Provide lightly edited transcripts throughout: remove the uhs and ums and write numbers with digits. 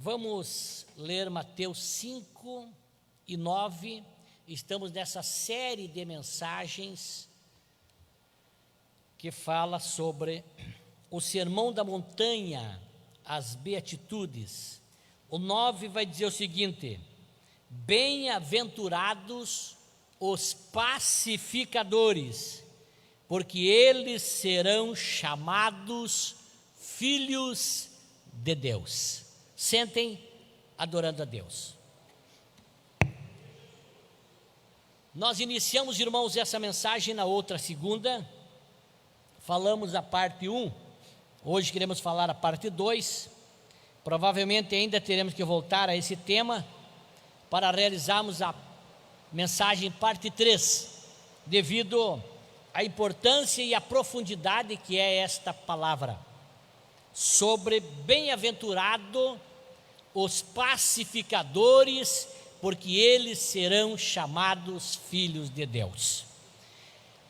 Vamos ler Mateus 5 e 9. Estamos nessa série de mensagens que fala sobre o Sermão da Montanha, as Beatitudes. O 9 vai dizer o seguinte: bem-aventurados os pacificadores, porque eles serão chamados filhos de Deus. Sentem adorando a Deus. Nós iniciamos, irmãos, essa mensagem na outra segunda. Falamos a parte 1. Hoje queremos falar a parte 2. Provavelmente ainda teremos que voltar a esse tema para realizarmos a mensagem parte 3, devido à importância e à profundidade que é esta palavra, sobre bem-aventurado os pacificadores, porque eles serão chamados filhos de Deus.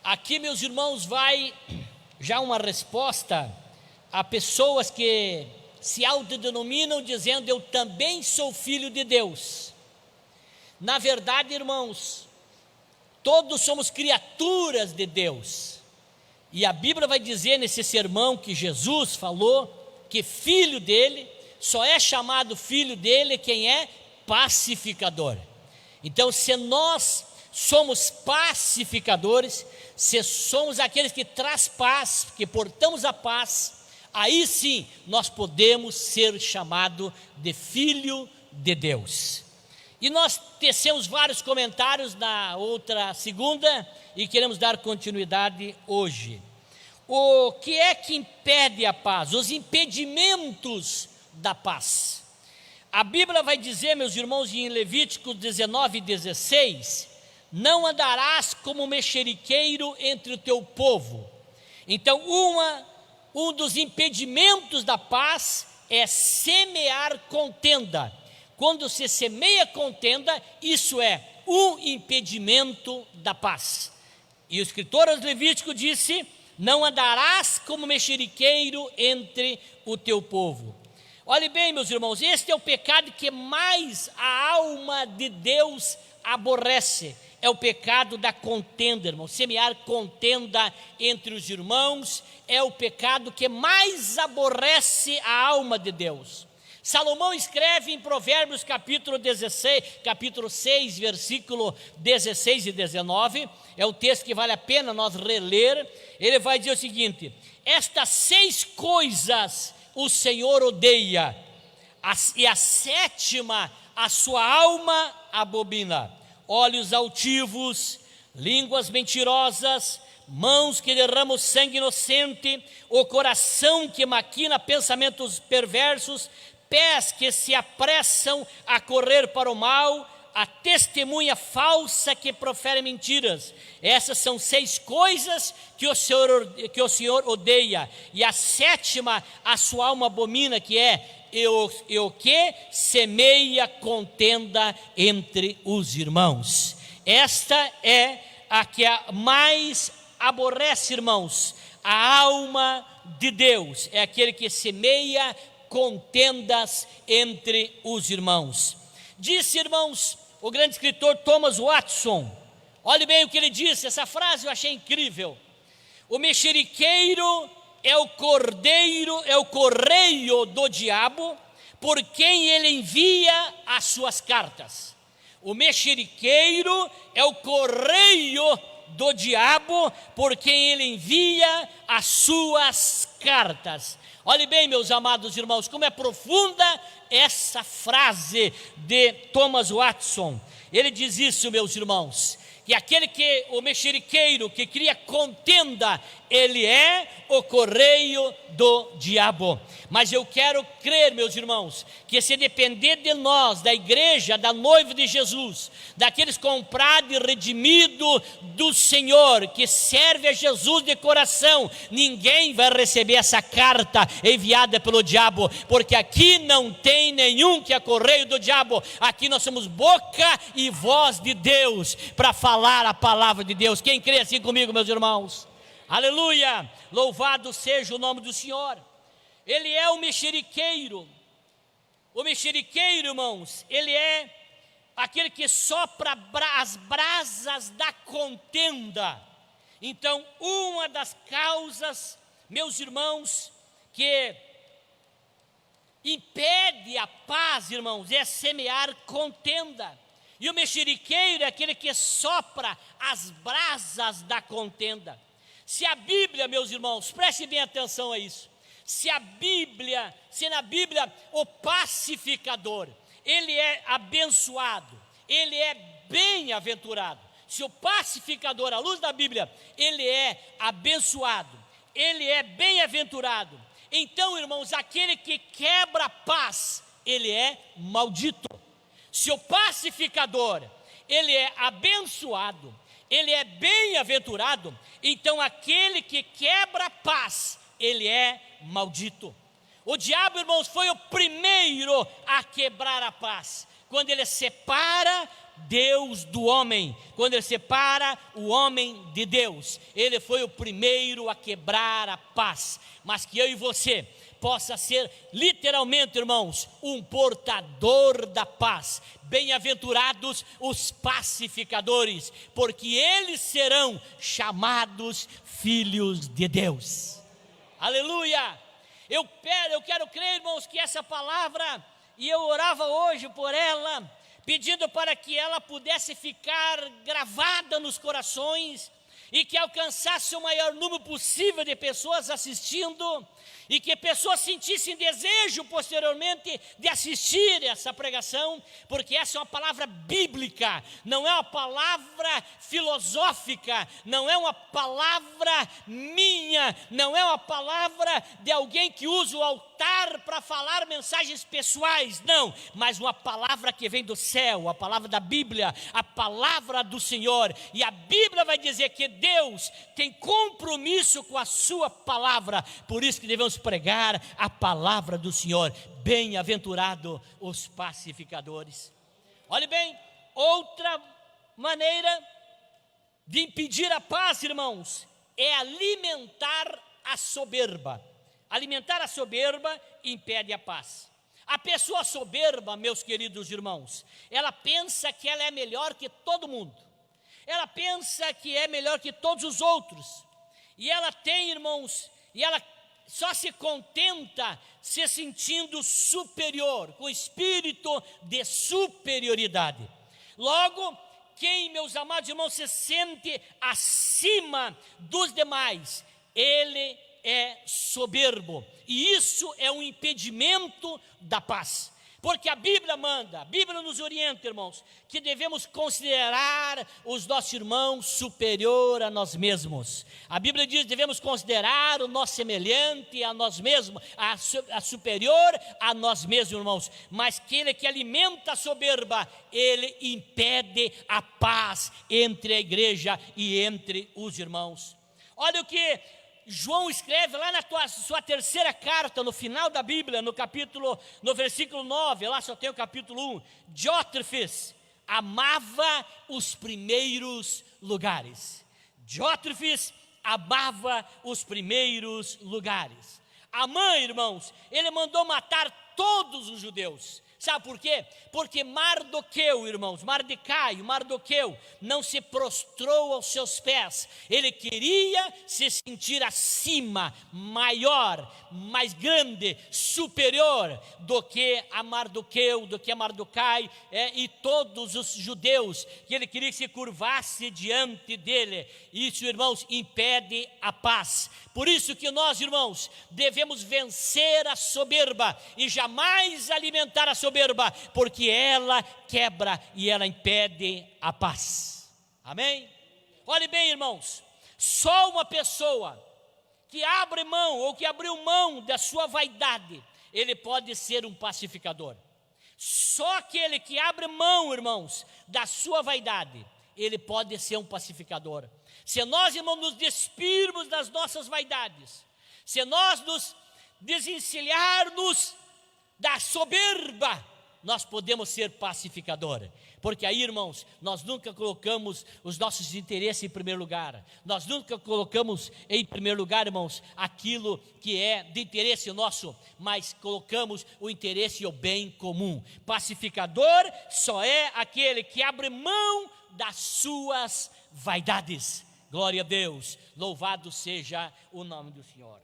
Aqui, meus irmãos, vai já uma resposta a pessoas que se autodenominam dizendo: eu também sou filho de Deus. Na verdade, irmãos, todos somos criaturas de Deus. E a Bíblia vai dizer nesse sermão que Jesus falou que filho dele, só é chamado filho dele quem é pacificador. Então, se nós somos pacificadores, se somos aqueles que traz paz, que portamos a paz, aí sim nós podemos ser chamados de filho de Deus. E nós tecemos vários comentários na outra segunda e queremos dar continuidade hoje. O que é que impede a paz? Os impedimentos da paz. A Bíblia vai dizer, meus irmãos, em Levíticos 19 e 16: não andarás como mexeriqueiro entre o teu povo. Então, um dos impedimentos da paz é semear contenda. Quando se semeia contenda, isso é um impedimento da paz. E o escritor aos Levíticos disse: não andarás como mexeriqueiro entre o teu povo. Olhe bem, meus irmãos, este é o pecado que mais a alma de Deus aborrece. É o pecado da contenda, irmão. Semear contenda entre os irmãos é o pecado que mais aborrece a alma de Deus. Salomão escreve em Provérbios capítulo 6, versículo 16 e 19, é um texto que vale a pena nós reler. Ele vai dizer o seguinte: estas 6 coisas o Senhor odeia, e a 7ª a sua alma abomina: olhos altivos, línguas mentirosas, mãos que derramam sangue inocente, o coração que maquina pensamentos perversos, pés que se apressam a correr para o mal, a testemunha falsa que profere mentiras. Essas são 6 coisas que o Senhor odeia, e a 7ª a sua alma abomina, que é o que semeia contenda entre os irmãos. Esta é a que mais aborrece, irmãos, a alma de Deus, é aquele que semeia contendas entre os irmãos. Disse, irmãos, o grande escritor Thomas Watson, olhe bem o que ele disse, essa frase eu achei incrível: o mexeriqueiro é o correio do diabo, por quem ele envia as suas cartas. O mexeriqueiro é o correio do diabo, por quem ele envia as suas cartas. Olhe bem, meus amados irmãos, como é profunda essa frase de Thomas Watson. Ele diz isso, meus irmãos, que o mexeriqueiro que cria contenda, ele é o correio do diabo. Mas eu quero crer, meus irmãos, que se depender de nós, da igreja, da noiva de Jesus, daqueles comprados e redimidos do Senhor, que serve a Jesus de coração, ninguém vai receber essa carta enviada pelo diabo, porque aqui não tem nenhum que é correio do diabo. Aqui nós somos boca e voz de Deus para falar a palavra de Deus. Quem crê assim comigo, meus irmãos? Aleluia, louvado seja o nome do Senhor. Ele é o mexeriqueiro mexeriqueiro, irmãos, ele é aquele que sopra as brasas da contenda. Então, uma das causas, meus irmãos, que impede a paz, irmãos, é semear contenda. E o mexeriqueiro é aquele que sopra as brasas da contenda. Se a Bíblia, meus irmãos, preste bem atenção a isso. Se na Bíblia o pacificador, ele é abençoado, ele é bem-aventurado. Se o pacificador, à luz da Bíblia, ele é abençoado, ele é bem-aventurado, então, irmãos, aquele que quebra a paz, ele é maldito. Se o pacificador, ele é abençoado, ele é bem-aventurado, então aquele que quebra a paz, ele é maldito. O diabo, irmãos, foi o primeiro a quebrar a paz, quando ele separa Deus do homem, quando ele separa o homem de Deus, ele foi o primeiro a quebrar a paz. Mas que eu e você possa ser literalmente, irmãos, um portador da paz. Bem-aventurados os pacificadores, porque eles serão chamados filhos de Deus. Aleluia! Eu quero crer, irmãos, que essa palavra, e eu orava hoje por ela, pedindo para que ela pudesse ficar gravada nos corações e que alcançasse o maior número possível de pessoas assistindo, e que pessoas sentissem desejo posteriormente de assistir essa pregação, porque essa é uma palavra bíblica, não é uma palavra filosófica, não é uma palavra minha, não é uma palavra de alguém que usa o altar para falar mensagens pessoais, não, mas uma palavra que vem do céu, a palavra da Bíblia, a palavra do Senhor. E a Bíblia vai dizer que Deus tem compromisso com a sua palavra, por isso que devemos pregar a palavra do Senhor. Bem-aventurado os pacificadores. Olhe bem, outra maneira de impedir a paz, irmãos, é alimentar a soberba. Alimentar a soberba impede a paz. A pessoa soberba, meus queridos irmãos, ela pensa que ela é melhor que todo mundo. Ela pensa que é melhor que todos os outros. E ela tem, irmãos, e ela só se contenta se sentindo superior, com espírito de superioridade. Logo, quem, meus amados irmãos, se sente acima dos demais, ele é soberbo. E isso é um impedimento da paz. Porque a Bíblia manda, a Bíblia nos orienta, irmãos, que devemos considerar os nossos irmãos superior a nós mesmos. A Bíblia diz que devemos considerar o nosso semelhante a nós mesmos, a superior a nós mesmos, irmãos. Mas aquele que alimenta a soberba, ele impede a paz entre a igreja e entre os irmãos. Olha o que João escreve lá na sua terceira carta, no final da Bíblia, no versículo 9, lá só tem o capítulo 1. Diótrefes amava os primeiros lugares. Diótrefes amava os primeiros lugares. Amã, irmãos, ele mandou matar todos os judeus. Sabe por quê? Porque Mardoqueu, irmãos, Mardoqueu não se prostrou aos seus pés. Ele queria se sentir acima, maior, mais grande, superior do que a Mardoqueu, do que a Mardocai e todos os judeus, que ele queria que se curvasse diante dele. Isso, irmãos, impede a paz. Por isso que nós, irmãos, devemos vencer a soberba e jamais alimentar a soberba, porque ela quebra e ela impede a paz. Amém? Olhe bem, irmãos, só uma pessoa que abre mão ou que abriu mão da sua vaidade, ele pode ser um pacificador. Só aquele que abre mão, irmãos, da sua vaidade, ele pode ser um pacificador. Se nós, irmãos, nos despirmos das nossas vaidades, se nós nos desencilharmos da soberba, nós podemos ser pacificadores. Porque aí, irmãos, nós nunca colocamos os nossos interesses em primeiro lugar. Nós nunca colocamos em primeiro lugar, irmãos, aquilo que é de interesse nosso, mas colocamos o interesse e o bem comum. Pacificador só é aquele que abre mão das suas vaidades. Glória a Deus, louvado seja o nome do Senhor.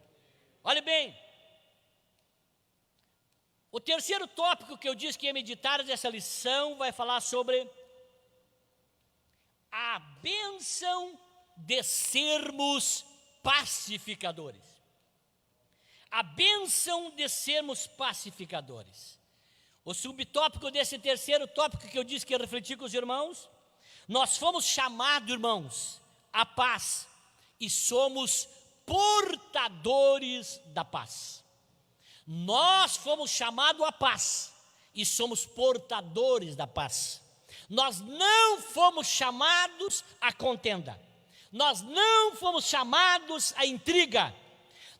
Olhe bem, o terceiro tópico que eu disse que ia meditar dessa lição vai falar sobre a bênção de sermos pacificadores. A bênção de sermos pacificadores. O subtópico desse terceiro tópico que eu disse que ia refletir com os irmãos, nós fomos chamados, irmãos, à paz e somos portadores da paz. Nós fomos chamados à paz e somos portadores da paz. Nós não fomos chamados à contenda. Nós não fomos chamados à intriga.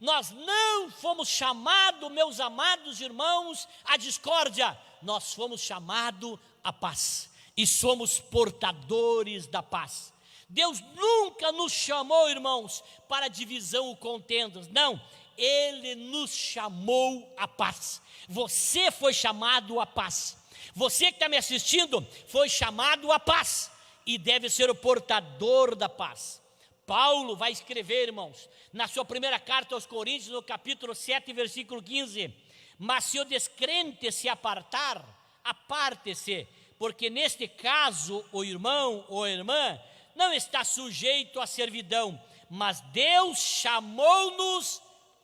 Nós não fomos chamados, meus amados irmãos, à discórdia. Nós fomos chamados à paz e somos portadores da paz. Deus nunca nos chamou, irmãos, para divisão ou contendas. Não. Ele nos chamou à paz. Você foi chamado à paz. Você que está me assistindo foi chamado à paz e deve ser o portador da paz. Paulo vai escrever, irmãos, na sua primeira carta aos Coríntios, no capítulo 7, versículo 15: mas se o descrente se apartar, aparte-se, porque neste caso o irmão ou a irmã não está sujeito à servidão, mas Deus chamou-nos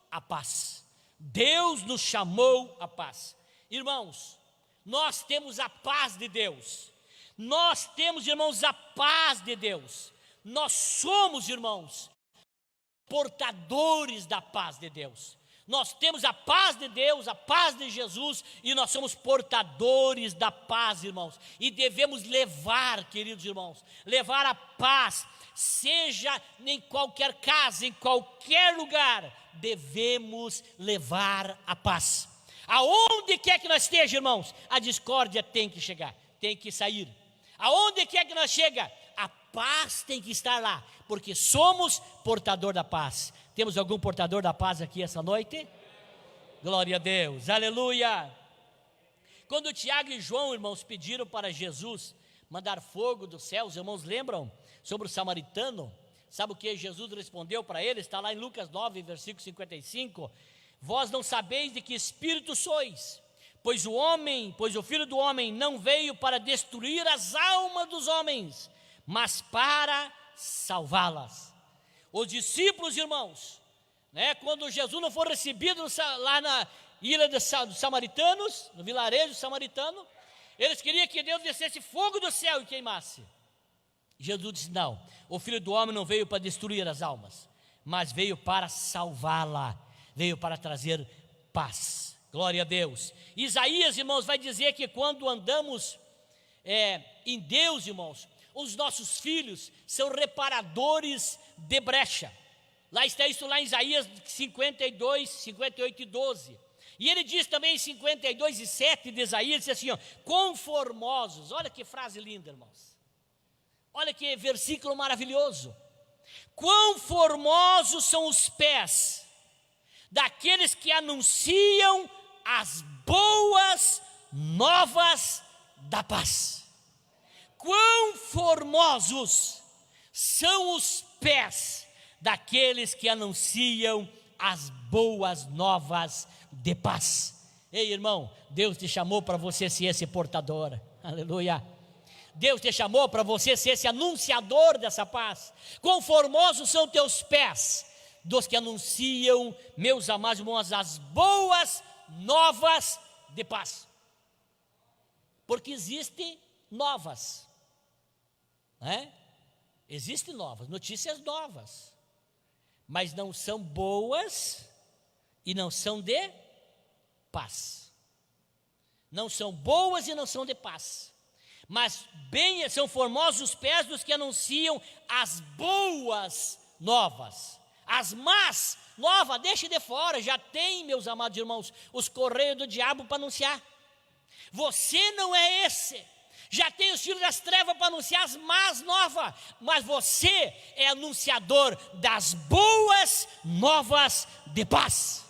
a paz. Deus nos chamou a paz. Irmãos, nós temos a paz de Deus. Nós temos, irmãos, a paz de Deus. Nós somos, irmãos, portadores da paz de Deus. Nós temos a paz de Deus, a paz de Jesus, e nós somos portadores da paz, irmãos. E devemos levar, queridos irmãos, levar a paz, seja em qualquer casa, em qualquer lugar, devemos levar a paz. Aonde quer que nós esteja, irmãos, a discórdia tem que chegar, tem que sair. Aonde quer que nós chega, a paz tem que estar lá, porque somos portador da paz. Temos algum portador da paz aqui essa noite? Glória a Deus, aleluia. Quando Tiago e João, irmãos, pediram para Jesus mandar fogo do céu, os irmãos lembram sobre o samaritano? Sabe o que Jesus respondeu para eles? Está lá em Lucas 9, versículo 55. Vós não sabeis de que espírito sois, pois o Filho do Homem não veio para destruir as almas dos homens, mas para salvá-las. Os discípulos, irmãos, quando Jesus não foi recebido lá na ilha dos samaritanos, no vilarejo samaritano, eles queriam que Deus descesse fogo do céu e queimasse. Jesus disse: não, o Filho do Homem não veio para destruir as almas, mas veio para salvá-la, veio para trazer paz. Glória a Deus. Isaías, irmãos, vai dizer que quando andamos em Deus, irmãos, os nossos filhos são reparadores de brecha. Lá está isso lá em Isaías 52, 58 e 12. E ele diz também em 52 e 7 de Isaías, diz assim, quão formosos, olha que frase linda, irmãos. Olha que versículo maravilhoso. Quão formosos são os pés daqueles que anunciam as boas novas da paz. Quão formosos são os pés daqueles que anunciam as boas novas de paz. Ei, irmão, Deus te chamou para você ser esse portador. Aleluia. Deus te chamou para você ser esse anunciador dessa paz. Quão formosos são teus pés dos que anunciam, meus amados irmãos, as boas novas de paz. Porque existem novas, existem novas, notícias novas, mas não são boas e não são de paz. Não são boas e não são de paz. Mas bem são formosos os pés dos que anunciam as boas novas. As más novas, deixe de fora, já tem, meus amados irmãos, os correios do diabo para anunciar. Você não é esse. Já tem os filhos das trevas para anunciar as más novas, mas você é anunciador das boas novas de paz.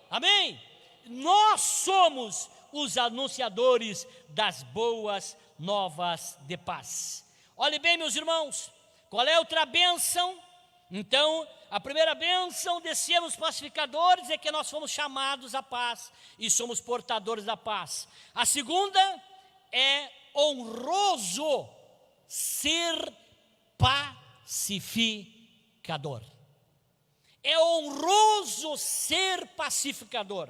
Amém? Nós somos os anunciadores das boas novas de paz. Olhe bem, meus irmãos, qual é outra bênção? Então, a primeira bênção de sermos pacificadores é que nós fomos chamados à paz e somos portadores da paz. A segunda é honroso ser pacificador. É honroso ser pacificador.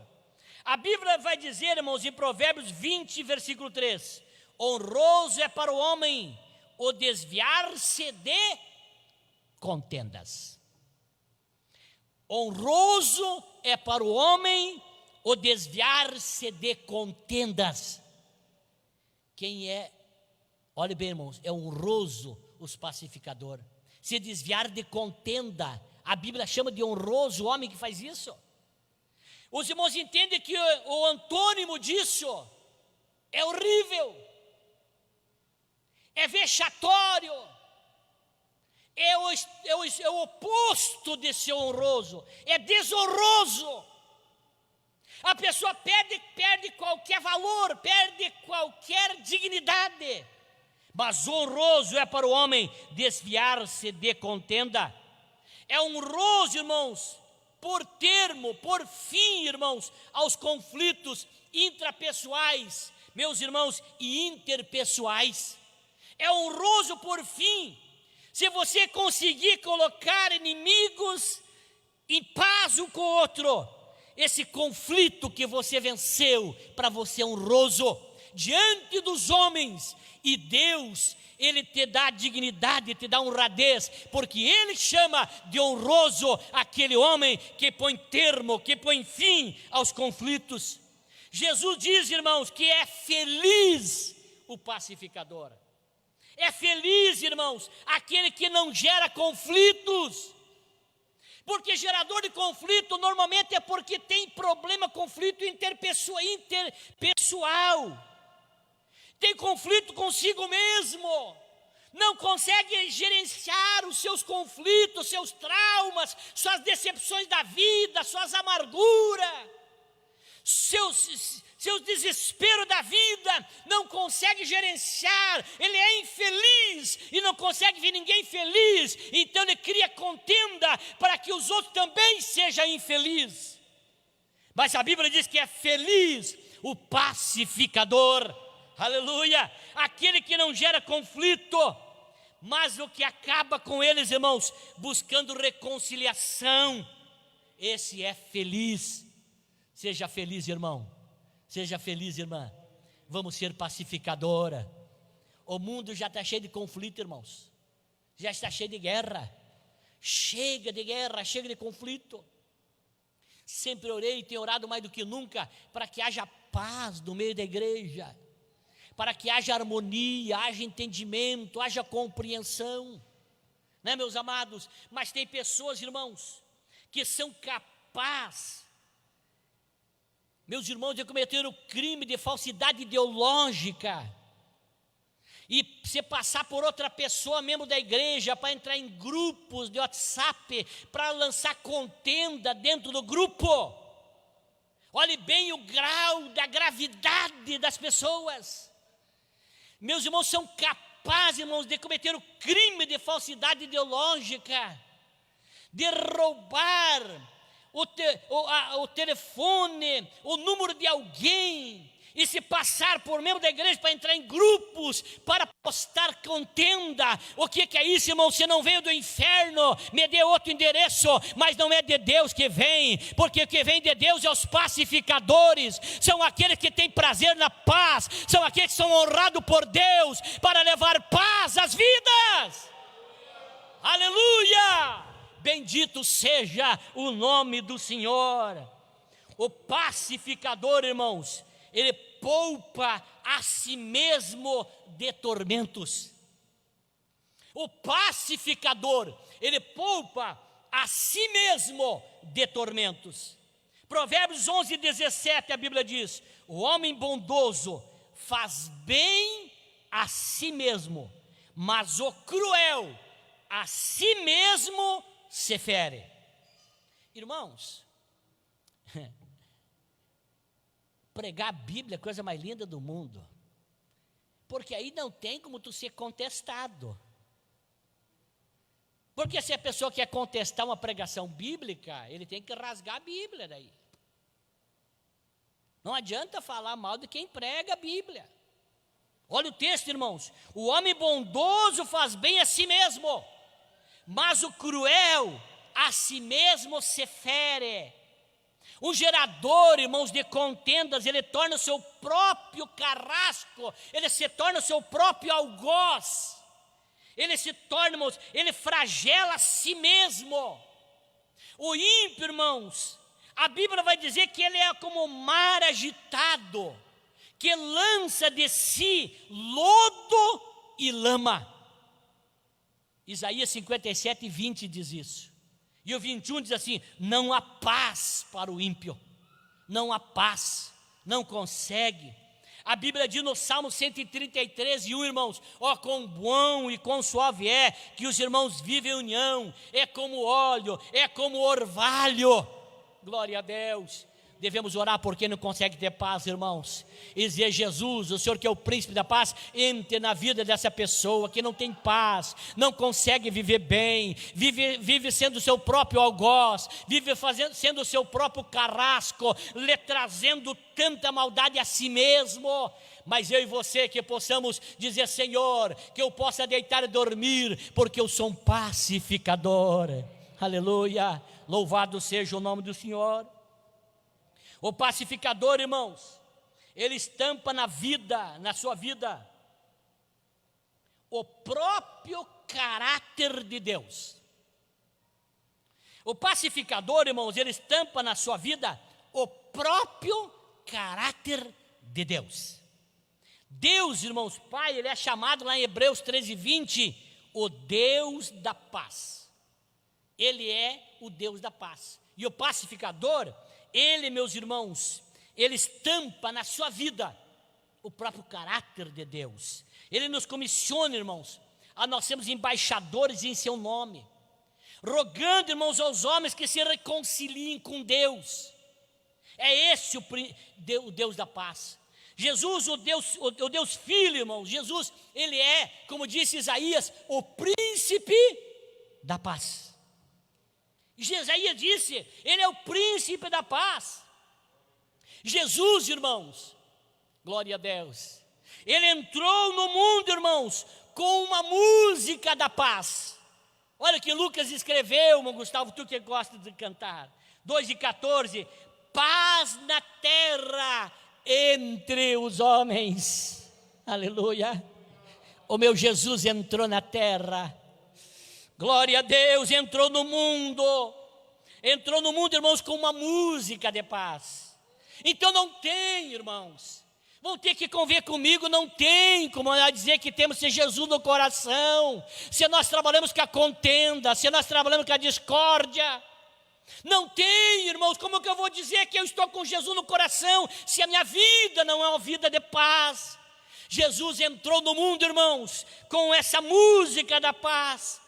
A Bíblia vai dizer, irmãos, em Provérbios 20, versículo 3: honroso é para o homem o desviar-se de contendas. Honroso é para o homem o desviar-se de contendas. Quem é, olhe bem, irmãos, é honroso os pacificadores. Se desviar de contenda, a Bíblia chama de honroso o homem que faz isso. Os irmãos entendem que o antônimo disso é horrível, é vexatório, é o oposto de ser honroso, é desonroso. A pessoa perde qualquer valor, perde qualquer dignidade. Mas honroso é para o homem desviar-se de contenda. É honroso, irmãos, por fim, irmãos, aos conflitos intrapessoais, meus irmãos, e interpessoais. É honroso por fim, se você conseguir colocar inimigos em paz um com o outro. Esse conflito que você venceu, para você é honroso diante dos homens, e Deus, Ele te dá dignidade, te dá honradez, porque Ele chama de honroso aquele homem que põe termo, que põe fim aos conflitos. Jesus diz, irmãos, que é feliz o pacificador. É feliz, irmãos, aquele que não gera conflitos. Porque gerador de conflito normalmente é porque tem problema, conflito interpessoal. Tem conflito consigo mesmo, não consegue gerenciar os seus conflitos, seus traumas, suas decepções da vida, suas amarguras, seus desesperos da vida, não consegue gerenciar, ele é infeliz e não consegue ver ninguém feliz, então ele cria contenda para que os outros também sejam infelizes. Mas a Bíblia diz que é feliz o pacificador, aleluia, aquele que não gera conflito, mas o que acaba com eles, irmãos, buscando reconciliação, esse é feliz. Seja feliz, irmão. Seja feliz, irmã. Vamos ser pacificadora. O mundo já está cheio de conflito, irmãos. Já está cheio de guerra. Chega de guerra, chega de conflito. Sempre orei e tenho orado mais do que nunca para que haja paz no meio da igreja, para que haja harmonia, haja entendimento, haja compreensão, né, meus amados? Mas tem pessoas, irmãos, que são capazes, meus irmãos, de cometer o crime de falsidade ideológica e se passar por outra pessoa, membro da igreja, para entrar em grupos de WhatsApp, para lançar contenda dentro do grupo. Olhe bem o grau da gravidade das pessoas. Meus irmãos, são capazes, irmãos, de cometer o crime de falsidade ideológica, de roubar o telefone, o número de alguém, e se passar por membro da igreja para entrar em grupos, para postar contenda. O que é isso, irmão? Você não veio do inferno, me dê outro endereço, mas não é de Deus que vem, porque o que vem de Deus é os pacificadores, são aqueles que têm prazer na paz, são aqueles que são honrados por Deus, para levar paz às vidas. Aleluia! Bendito seja o nome do Senhor. O pacificador, irmãos, ele poupa a si mesmo de tormentos. O pacificador, ele poupa a si mesmo de tormentos. Provérbios 11:17, a Bíblia diz: o homem bondoso faz bem a si mesmo, mas o cruel a si mesmo se fere. Irmãos, pregar a Bíblia é a coisa mais linda do mundo, porque aí não tem como tu ser contestado. Porque se a pessoa quer contestar uma pregação bíblica, ele tem que rasgar a Bíblia daí. Não adianta falar mal de quem prega a Bíblia. Olha o texto, irmãos: o homem bondoso faz bem a si mesmo, mas o cruel a si mesmo se fere. O gerador, irmãos, de contendas, ele torna o seu próprio carrasco, ele se torna o seu próprio algoz, ele se torna, irmãos, ele flagela a si mesmo. O ímpio, irmãos, a Bíblia vai dizer que ele é como o mar agitado, que lança de si lodo e lama. Isaías 57:20 diz isso. E o 21 diz assim: não há paz para o ímpio, não há paz, não consegue. A Bíblia diz no Salmo 133:1, irmãos: ó, quão bom e quão suave é que os irmãos vivem em união, é como óleo, é como orvalho. Glória a Deus. Devemos orar por quem não consegue ter paz, irmãos, e dizer: Jesus, o Senhor que é o príncipe da paz, entre na vida dessa pessoa que não tem paz, não consegue viver bem, vive sendo o seu próprio algoz, vive sendo o seu próprio carrasco, lhe trazendo tanta maldade a si mesmo. Mas eu e você que possamos dizer: Senhor, que eu possa deitar e dormir, porque eu sou um pacificador. Aleluia, louvado seja o nome do Senhor. O pacificador, irmãos, ele estampa na sua vida, o próprio caráter de Deus. O pacificador, irmãos, ele estampa na sua vida o próprio caráter de Deus. Deus, irmãos, Pai, ele é chamado lá em Hebreus 13:20, o Deus da paz. Ele é o Deus da paz. E o pacificador, ele, meus irmãos, ele estampa na sua vida o próprio caráter de Deus. Ele nos comissiona, irmãos, a nós sermos embaixadores em seu nome, rogando, irmãos, aos homens que se reconciliem com Deus. É esse o Deus da paz. Jesus, o Deus Filho, irmãos, Jesus, ele é, como disse Isaías, o príncipe da paz. Isaías disse: ele é o príncipe da paz. Jesus, irmãos, glória a Deus, ele entrou no mundo, irmãos, com uma música da paz. Olha que Lucas escreveu, irmão Gustavo, tu que gosta de cantar, 2:14, paz na terra entre os homens. Aleluia. O meu Jesus entrou na terra. Glória a Deus, entrou no mundo, irmãos, com uma música de paz. Então não tem, irmãos, vão ter que conviver comigo, não tem como dizer que temos esse Jesus no coração, se nós trabalhamos com a contenda, se nós trabalhamos com a discórdia. Não tem, irmãos, como que eu vou dizer que eu estou com Jesus no coração, se a minha vida não é uma vida de paz? Jesus entrou no mundo, irmãos, com essa música da paz.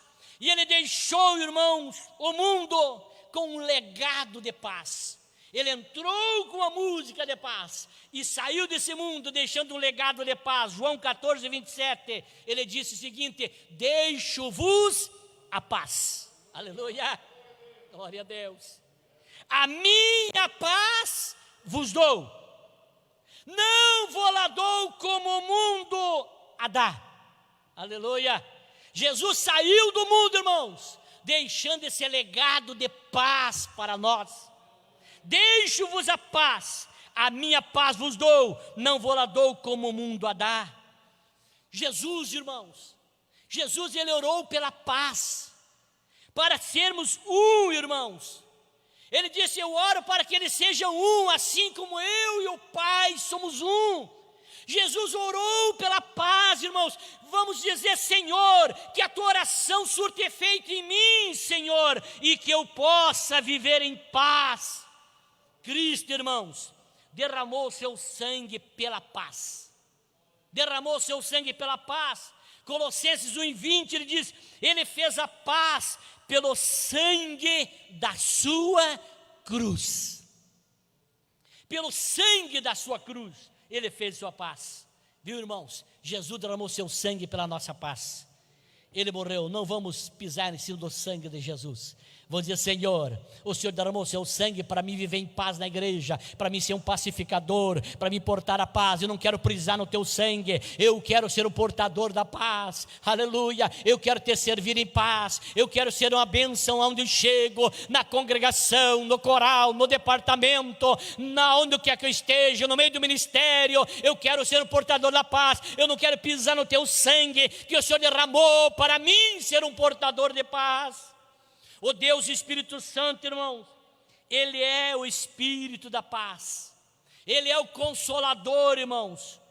E ele deixou, irmãos, o mundo com um legado de paz. Ele entrou com a música de paz e saiu desse mundo deixando um legado de paz. João 14:27, ele disse o seguinte: deixo-vos a paz. Aleluia, glória a Deus. A minha paz vos dou, não vou lá dou como o mundo a dá. Aleluia. Jesus saiu do mundo, irmãos, deixando esse legado de paz para nós. Deixo-vos a paz, a minha paz vos dou, não vou lá dou como o mundo a dá. Jesus, irmãos, Jesus, ele orou pela paz, para sermos um, irmãos. Ele disse: eu oro para que eles sejam um, assim como eu e o Pai somos um. Jesus orou pela paz, irmãos. Vamos dizer: Senhor, que a tua oração surte efeito em mim, Senhor, e que eu possa viver em paz. Cristo, irmãos, derramou o seu sangue pela paz. Derramou o seu sangue pela paz. Colossenses 1:20, ele diz: ele fez a paz pelo sangue da sua cruz. Pelo sangue da sua cruz, ele fez sua paz. Viu, irmãos? Jesus derramou seu sangue pela nossa paz. Ele morreu. Não vamos pisar em cima do sangue de Jesus. Vamos dizer: Senhor, o Senhor derramou seu sangue para mim viver em paz na igreja, para mim ser um pacificador, para me portar a paz. Eu não quero pisar no teu sangue, eu quero ser o portador da paz. Aleluia. Eu quero te servir em paz, eu quero ser uma bênção onde eu chego, na congregação, no coral, no departamento, onde quer que eu esteja, no meio do ministério. Eu quero ser o portador da paz. Eu não quero pisar no teu sangue que o Senhor derramou para mim ser um portador de paz. O Deus Espírito Santo, irmãos, Ele é o Espírito da paz. Ele é o Consolador, irmãos.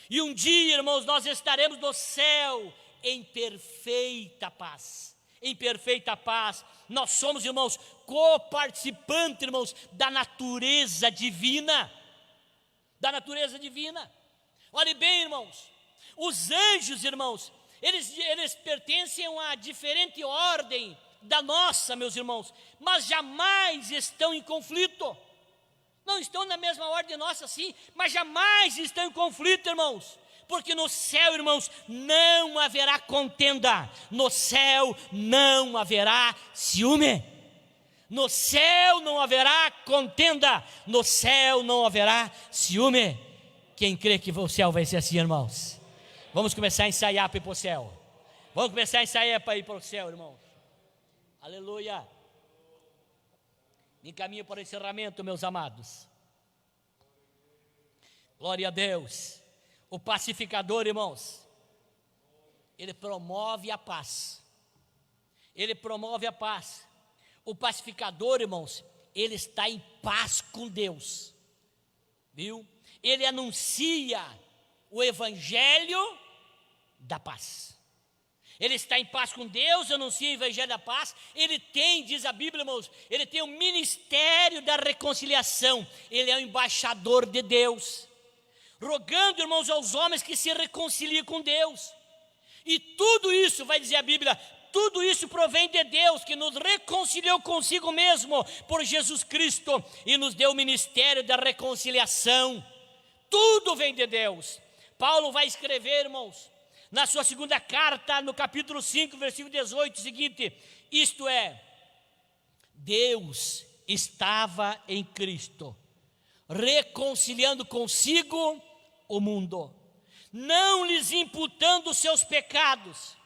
E um dia, irmãos, nós estaremos no céu em perfeita paz. Em perfeita paz. Nós somos, irmãos, coparticipantes, irmãos, da natureza divina. Da natureza divina. Olhe bem, irmãos, os anjos, irmãos, eles pertencem a uma diferente ordem da nossa, meus irmãos, mas jamais estão em conflito. Não estão na mesma ordem nossa, sim, mas jamais estão em conflito, irmãos, porque no céu, irmãos, não haverá contenda, no céu não haverá ciúme, no céu não haverá contenda, no céu não haverá ciúme. Quem crê que o céu vai ser assim, irmãos? Vamos começar a ensaiar para ir para o céu. Vamos começar a ensaiar para ir para o céu, irmãos. Aleluia. Me encaminho para o encerramento, meus amados. Glória a Deus. O pacificador, irmãos, ele promove a paz. Ele promove a paz. O pacificador, irmãos, ele está em paz com Deus. Viu? Ele anuncia o evangelho da paz. Ele está em paz com Deus, anuncia o evangelho da paz. Ele tem, diz a Bíblia, irmãos, ele tem o ministério da reconciliação. Ele é o embaixador de Deus, rogando, irmãos, aos homens que se reconciliem com Deus. E tudo isso, vai dizer a Bíblia, tudo isso provém de Deus, que nos reconciliou consigo mesmo por Jesus Cristo e nos deu o ministério da reconciliação. Tudo vem de Deus. Paulo vai escrever, irmãos, na sua segunda carta, no capítulo 5, versículo 18, o seguinte: isto é, Deus estava em Cristo, reconciliando consigo o mundo, não lhes imputando os seus pecados,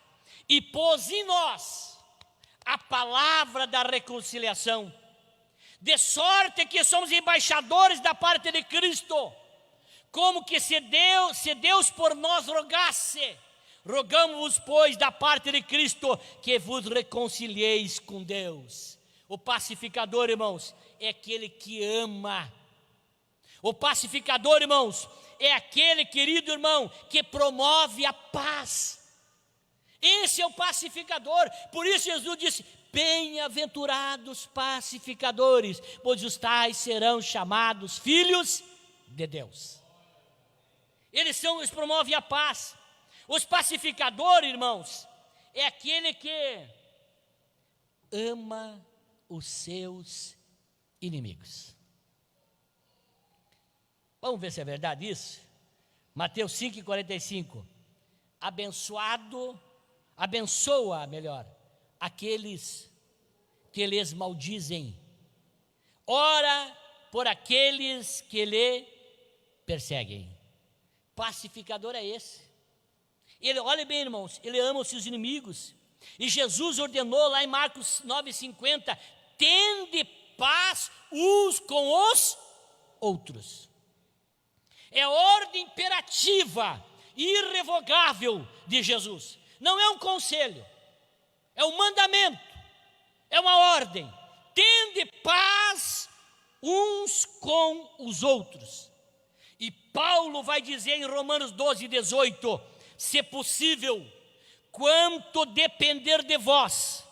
e pôs em nós a palavra da reconciliação, de sorte que somos embaixadores da parte de Cristo, como que se Deus por nós rogasse. Rogamos-vos, pois, da parte de Cristo, que vos reconcilieis com Deus. O pacificador, irmãos, é aquele que ama. O pacificador, irmãos, é aquele, querido irmão, que promove a paz. Esse é o pacificador. Por isso Jesus disse: bem-aventurados pacificadores, pois os tais serão chamados filhos de Deus. Eles promovem a paz. Os pacificadores, irmãos, é aquele que ama os seus inimigos. Vamos ver se é verdade isso? Mateus 5,45. Abençoa aqueles que lhes maldizem. Ora por aqueles que lhe perseguem. Pacificador é esse. Ele, olha bem, irmãos, ele ama os seus inimigos. E Jesus ordenou lá em Marcos 9,50: tende paz uns com os outros. É ordem imperativa, irrevogável de Jesus. Não é um conselho, é um mandamento, é uma ordem. Tende paz uns com os outros. E Paulo vai dizer em Romanos 12:18: se possível, quanto depender de vós,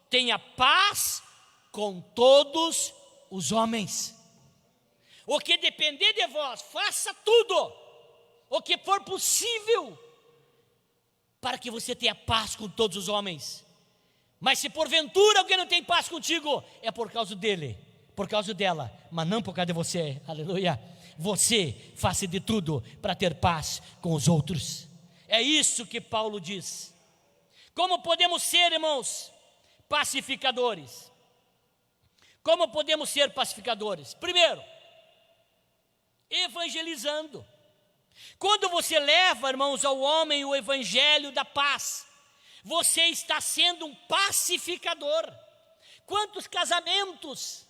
tenha paz com todos os homens. O que depender de vós, faça tudo o que for possível para que você tenha paz com todos os homens. Mas se porventura alguém não tem paz contigo, é por causa dele, por causa dela, mas não por causa de você. Aleluia. Você faça de tudo para ter paz com os outros. É isso que Paulo diz. Como podemos ser, irmãos, pacificadores? Como podemos ser pacificadores? Primeiro, evangelizando. Quando você leva, irmãos, ao homem o evangelho da paz, você está sendo um pacificador. Quantos casamentos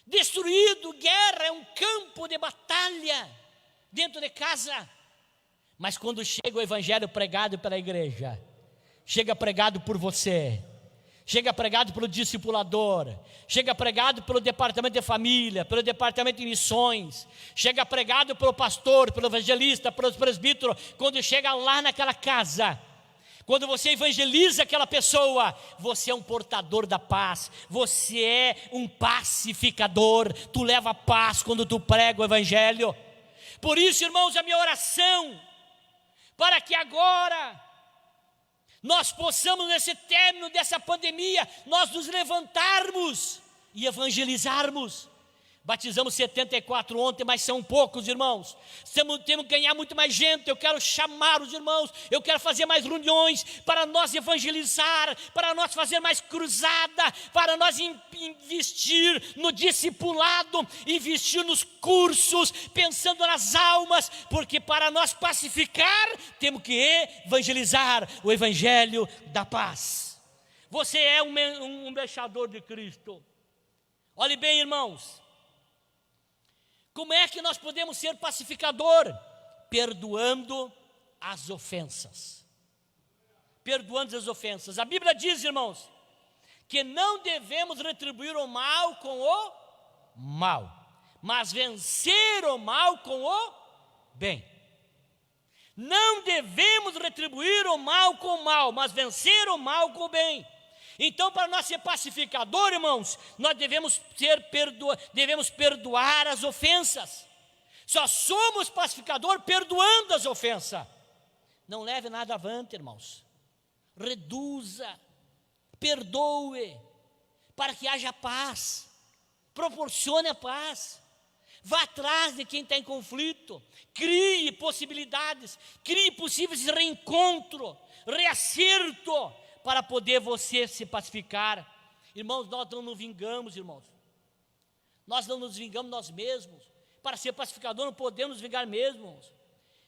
destruídos, guerra, é um campo de batalha dentro de casa. Mas quando chega o evangelho pregado pela igreja, chega pregado por você, chega pregado pelo discipulador, chega pregado pelo departamento de família, pelo departamento de missões, chega pregado pelo pastor, pelo evangelista, pelos presbíteros. Quando chega lá naquela casa, quando você evangeliza aquela pessoa, você é um portador da paz, você é um pacificador. Tu leva paz quando tu prega o evangelho. Por isso, irmãos, a minha oração, para que agora nós possamos, nesse término dessa pandemia, nós nos levantarmos e evangelizarmos. Batizamos 74 ontem, mas são poucos, irmãos. Temos que ganhar muito mais gente. Eu quero chamar os irmãos, eu quero fazer mais reuniões para nós evangelizar, para nós fazer mais cruzada, para nós investir no discipulado, investir nos cursos, pensando nas almas, porque para nós pacificar, temos que evangelizar o evangelho da paz. Você é um embaixador de Cristo. Olhe bem, irmãos, como é que nós podemos ser pacificador? Perdoando as ofensas. Perdoando as ofensas. A Bíblia diz, irmãos, que não devemos retribuir o mal com o mal, mas vencer o mal com o bem. Não devemos retribuir o mal com o mal, mas vencer o mal com o bem. Então, para nós ser pacificador, irmãos, nós devemos perdoar as ofensas. Só somos pacificador perdoando as ofensas. Não leve nada avante, irmãos. Reduza, perdoe, para que haja paz. Proporcione a paz. Vá atrás de quem está em conflito. Crie possibilidades, crie possíveis reencontro, reacerto, para poder você se pacificar. Irmãos, nós não nos vingamos, irmãos. Nós não nos vingamos nós mesmos. Para ser pacificador não podemos nos vingar mesmos.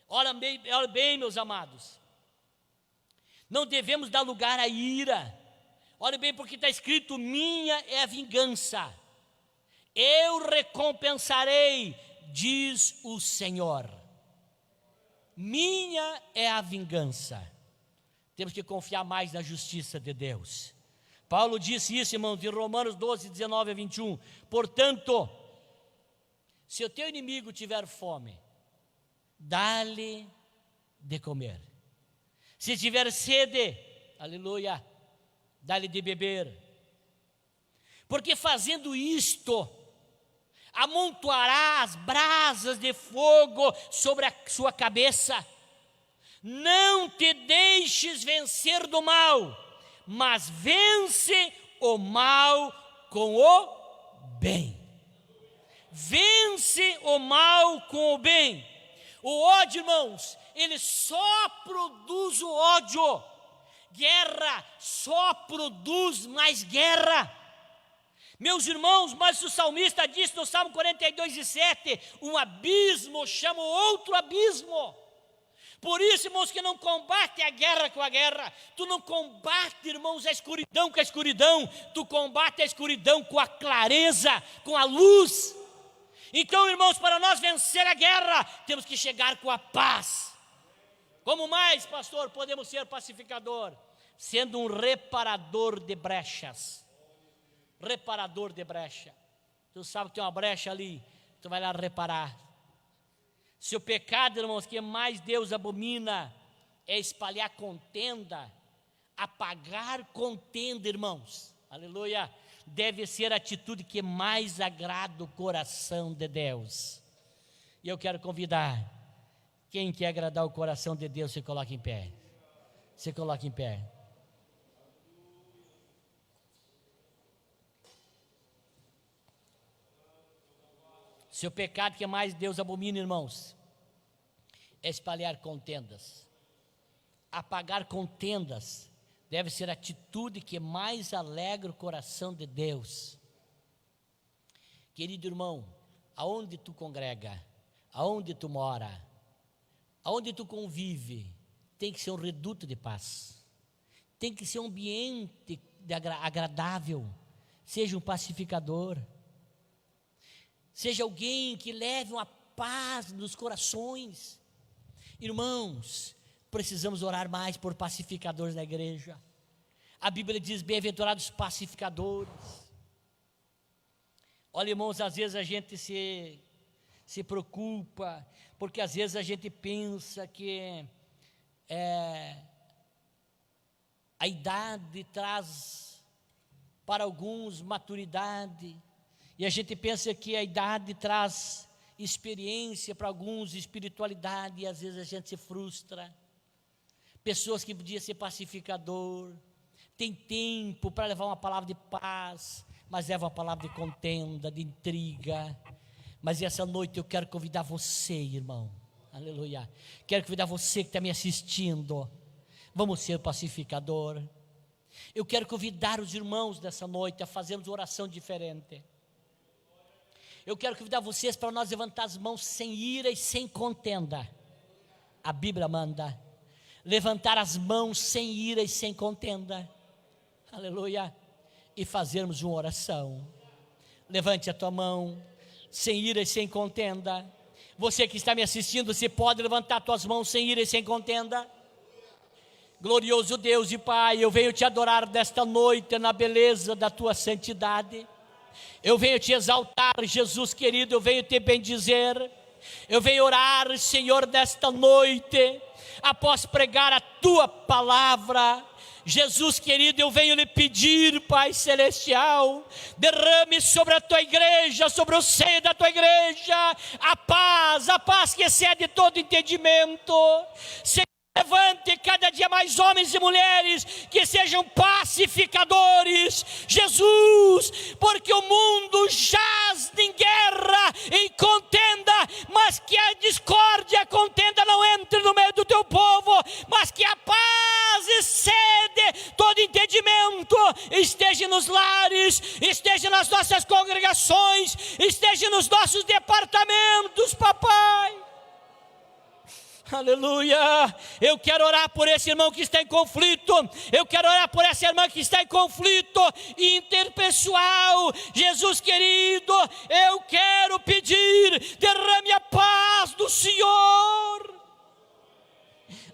Olha bem, meus amados. Não devemos dar lugar à ira. Olha bem, porque está escrito: minha é a vingança, eu recompensarei, diz o Senhor. Minha é a vingança. Temos que confiar mais na justiça de Deus. Paulo disse isso, irmãos, em Romanos 12, 19 a 21. Portanto, se o teu inimigo tiver fome, dá-lhe de comer. Se tiver sede, aleluia, dá-lhe de beber. Porque fazendo isto, amontoará as brasas de fogo sobre a sua cabeça. Não te deixes vencer do mal, mas vence o mal com o bem. Vence o mal com o bem. O ódio, irmãos, ele só produz o ódio. Guerra só produz mais guerra. Meus irmãos, mas o salmista disse no Salmo 42:7, um abismo chama outro abismo. Por isso, irmãos, que não combate a guerra com a guerra. Tu não combate, irmãos, a escuridão com a escuridão. Tu combate a escuridão com a clareza, com a luz. Então, irmãos, para nós vencer a guerra, temos que chegar com a paz. Como mais, pastor, podemos ser pacificador? Sendo um reparador de brechas. Reparador de brecha. Tu sabe que tem uma brecha ali, tu vai lá reparar. Se o pecado, irmãos, que mais Deus abomina é espalhar contenda, apagar contenda, irmãos, aleluia. deve ser a atitude que mais agrada o coração de Deus. E eu quero convidar, quem quer agradar o coração de Deus, se coloque em pé. Se coloque em pé. Se o pecado que mais Deus abomina, irmãos, é espalhar contendas. Apagar contendas deve ser a atitude que mais alegra o coração de Deus. Querido irmão, aonde tu congrega, aonde tu mora, aonde tu convive, tem que ser um reduto de paz. Tem que ser um ambiente agradável. Seja um pacificador. Seja alguém que leve uma paz nos corações. Irmãos, precisamos orar mais por pacificadores na igreja. A Bíblia diz: bem-aventurados pacificadores. Olha, irmãos, às vezes a gente se preocupa, porque às vezes a gente pensa que a idade traz para alguns maturidade, e a gente pensa que a idade traz experiência para alguns, espiritualidade, e às vezes a gente se frustra. Pessoas que podiam ser pacificador, tem tempo para levar uma palavra de paz, mas leva uma palavra de contenda, de intriga. Mas essa noite eu quero convidar você, irmão, aleluia, quero convidar você que está me assistindo, vamos ser pacificador. Eu quero convidar os irmãos dessa noite a fazermos uma oração diferente. Eu quero convidar vocês para nós levantar as mãos sem ira e sem contenda. A Bíblia manda levantar as mãos sem ira e sem contenda, aleluia, e fazermos uma oração. Levante a tua mão, sem ira e sem contenda. Você que está me assistindo, você pode levantar tuas mãos sem ira e sem contenda. Glorioso Deus e Pai, eu venho te adorar desta noite na beleza da tua santidade. Eu venho te exaltar, Jesus querido, eu venho te bendizer. Eu venho orar, Senhor, desta noite, após pregar a tua palavra. Jesus querido, eu venho lhe pedir, Pai celestial, derrame sobre a tua igreja, sobre o seio da tua igreja, a paz que excede todo entendimento. Senhor, levante cada dia mais homens e mulheres que sejam pacificadores, Jesus, porque o mundo jaz em guerra, em contenda, mas que a discórdia, a contenda não entre no meio do teu povo, mas que a paz excede todo entendimento, esteja nos lares, esteja nas nossas congregações, esteja nos nossos departamentos, papai. Aleluia, eu quero orar por esse irmão que está em conflito, eu quero orar por essa irmã que está em conflito interpessoal. Jesus querido, eu quero pedir, derrame a paz do Senhor.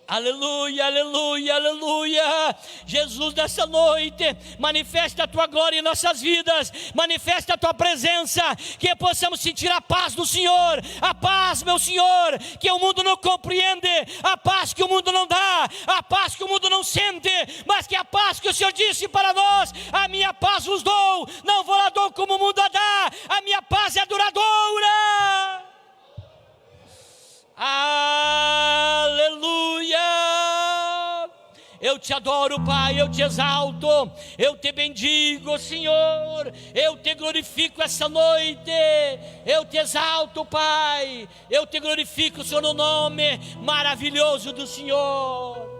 Aleluia, aleluia, aleluia. Jesus, nessa noite, manifesta a tua glória em nossas vidas, manifesta a tua presença, que possamos sentir a paz do Senhor, a paz, meu Senhor, que o mundo não compreende, a paz que o mundo não dá, a paz que o mundo não sente, mas que a paz que o Senhor disse para nós: a minha paz vos dou, não vou lá dou como o mundo a dá, a minha paz é duradoura. Aleluia. Eu te adoro, Pai, eu te exalto, eu te bendigo, Senhor, eu te glorifico essa noite, eu te exalto, Pai, eu te glorifico, Senhor, no nome maravilhoso do Senhor.